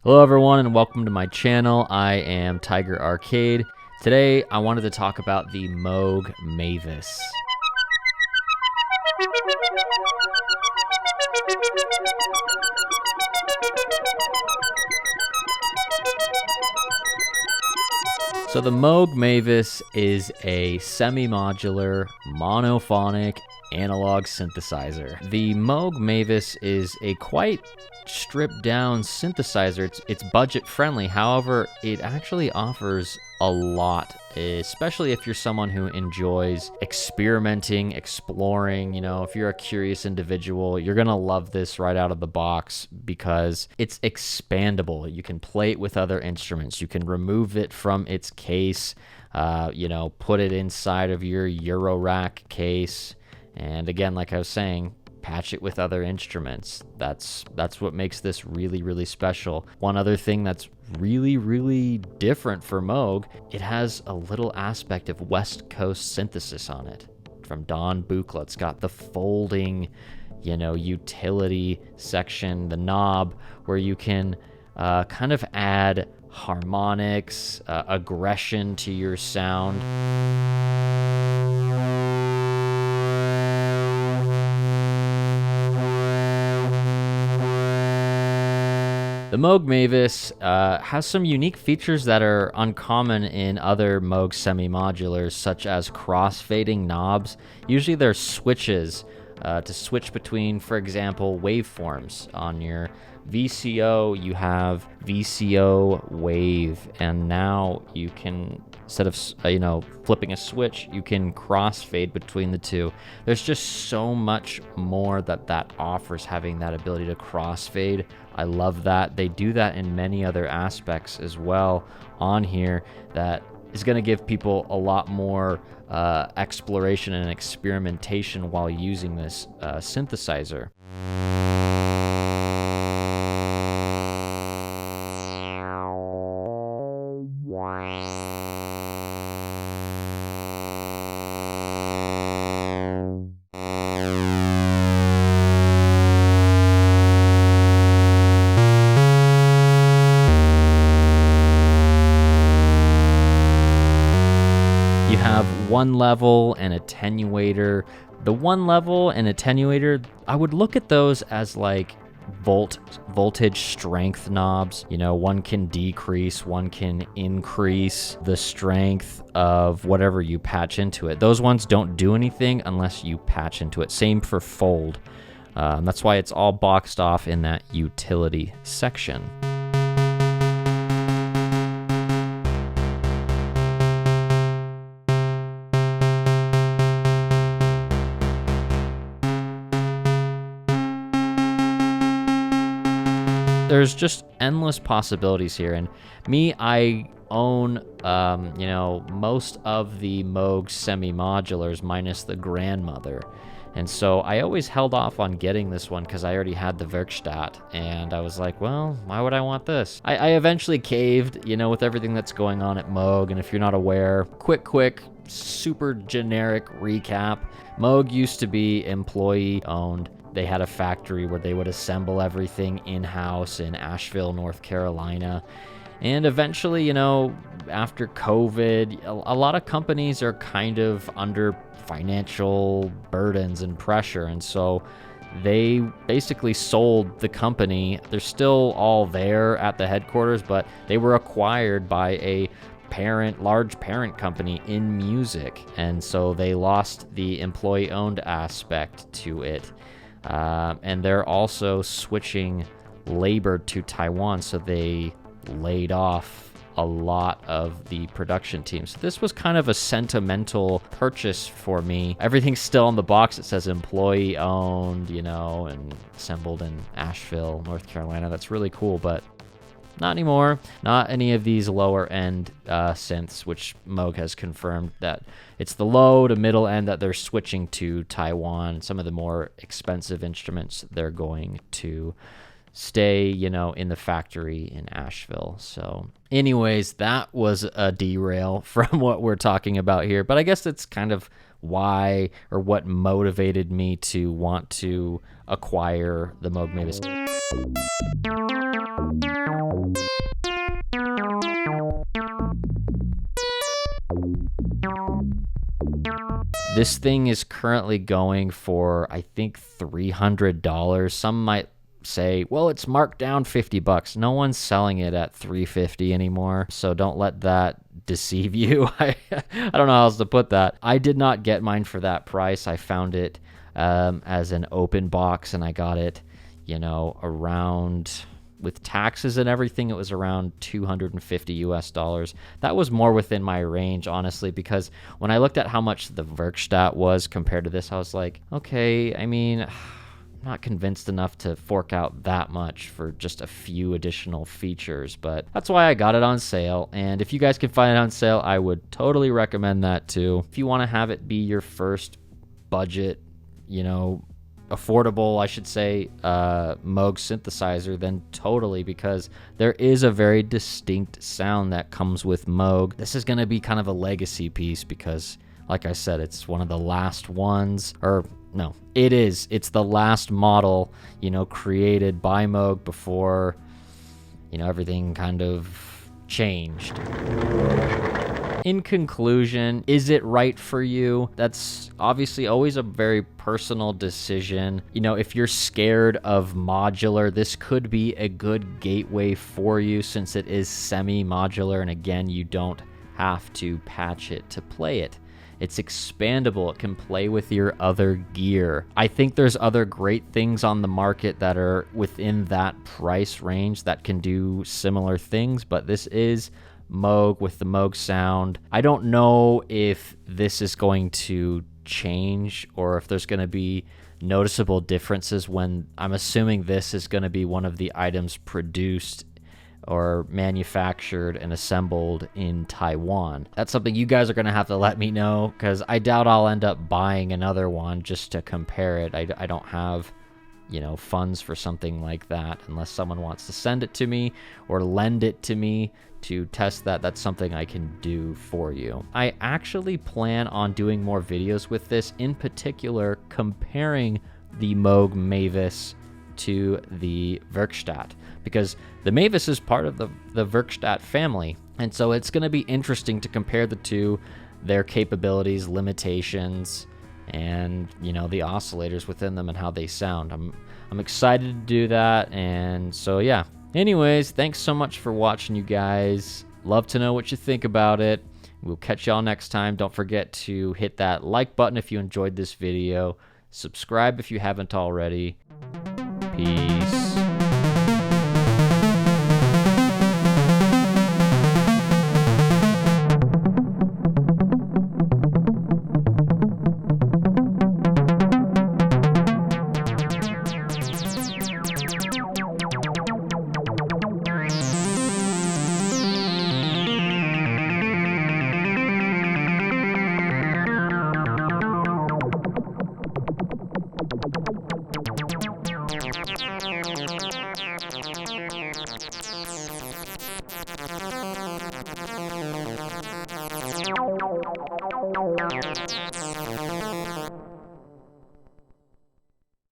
Hello everyone and welcome to my channel. I am Tiger Arcade. Today I wanted to talk about the Moog Mavis. So the Moog Mavis is a semi-modular, monophonic, analog synthesizer. The Moog Mavis is a quite stripped down synthesizer. It's budget friendly, however, it actually offers a lot, especially if you're someone who enjoys experimenting, exploring. You know, if you're a curious individual, you're gonna love this right out of the box because it's expandable. You can play it with other instruments. You can remove it from its case, put it inside of your Eurorack case. And again, like I was saying, patch it with other instruments. That's what makes this really, really special. One other thing that's really, really different for Moog, it has a little aspect of West Coast synthesis on it from Don Buchla. It's got the folding, utility section, the knob where you can kind of add harmonics, aggression to your sound. The Moog Mavis has some unique features that are uncommon in other Moog semi-modulars, such as crossfading knobs. Usually they're switches to switch between, for example, waveforms. On your VCO, you have VCO wave, and now you can, instead of flipping a switch, you can crossfade between the two. There's just so much more that offers, having that ability to crossfade. I love that. They do that in many other aspects as well on here that is going to give people a lot more exploration and experimentation while using this synthesizer. You have one level and attenuator. The one level and attenuator, I would look at those as like voltage strength knobs. One can decrease, one can increase the strength of whatever you patch into it. Those ones don't do anything unless you patch into it. Same for fold. That's why it's all boxed off in that utility section. There's just endless possibilities here, and I own, most of the Moog semi-modulars minus the grandmother, and so I always held off on getting this one because I already had the Werkstatt, and I was like, well, why would I want this? I eventually caved, with everything that's going on at Moog, and if you're not aware, quick, super generic recap. Moog used to be employee-owned. They had a factory where they would assemble everything in-house in Asheville, North Carolina. And eventually, after COVID, a lot of companies are kind of under financial burdens and pressure. And so they basically sold the company. They're still all there at the headquarters, but they were acquired by a large parent company in music. And so they lost the employee-owned aspect to it. And they're also switching labor to Taiwan, so they laid off a lot of the production team. So this was kind of a sentimental purchase for me. Everything's still on the box. It says employee owned, and assembled in Asheville, North Carolina. That's really cool, but not anymore. Not any of these lower end synths, which Moog has confirmed that it's the low to middle end that they're switching to Taiwan. Some of the more expensive instruments, they're going to stay, in the factory in Asheville. So anyways, that was a derail from what we're talking about here, but I guess it's kind of why, or what motivated me to want to acquire the Moog Mavis. This thing is currently going for, I think, $300. Some might say, well, it's marked down $50. No one's selling it at $350 anymore, so don't let that deceive you. I don't know how else to put that. I did not get mine for that price. I found it as an open box, and I got it, around, with taxes and everything, it was around $250 US. That was more within my range, honestly, because when I looked at how much the Werkstatt was compared to this, I was like, okay, I mean, I'm not convinced enough to fork out that much for just a few additional features, but that's why I got it on sale. And if you guys can find it on sale, I would totally recommend that too. If you want to have it be your first budget, affordable, I should say, Moog synthesizer, then totally, because there is a very distinct sound that comes with Moog. This is going to be kind of a legacy piece because, like I said, it's one of the last ones, or no, it's the last model, created by Moog before, everything kind of changed. In conclusion, is it right for you? That's obviously always a very personal decision. If you're scared of modular, this could be a good gateway for you since it is semi-modular, and again, you don't have to patch it to play it. It's expandable. It can play with your other gear. I think there's other great things on the market that are within that price range that can do similar things, but this is Moog with the Moog sound. I don't know if this is going to change or if there's going to be noticeable differences when, I'm assuming this is going to be one of the items produced or manufactured and assembled in Taiwan. That's something you guys are going to have to let me know, because I doubt I'll end up buying another one just to compare it. I don't have, funds for something like that unless someone wants to send it to me or lend it to me to test that. That's something I can do for you. I actually plan on doing more videos with this, in particular comparing the Moog Mavis to the Werkstatt, because the Mavis is part of the Werkstatt family, and so it's going to be interesting to compare the two, their capabilities, limitations, and the oscillators within them and how they sound. I'm excited to do that, and so yeah. Anyways, thanks so much for watching, you guys. Love to know what you think about it. We'll catch y'all next time. Don't forget to hit that like button if you enjoyed this video. Subscribe if you haven't already. Peace.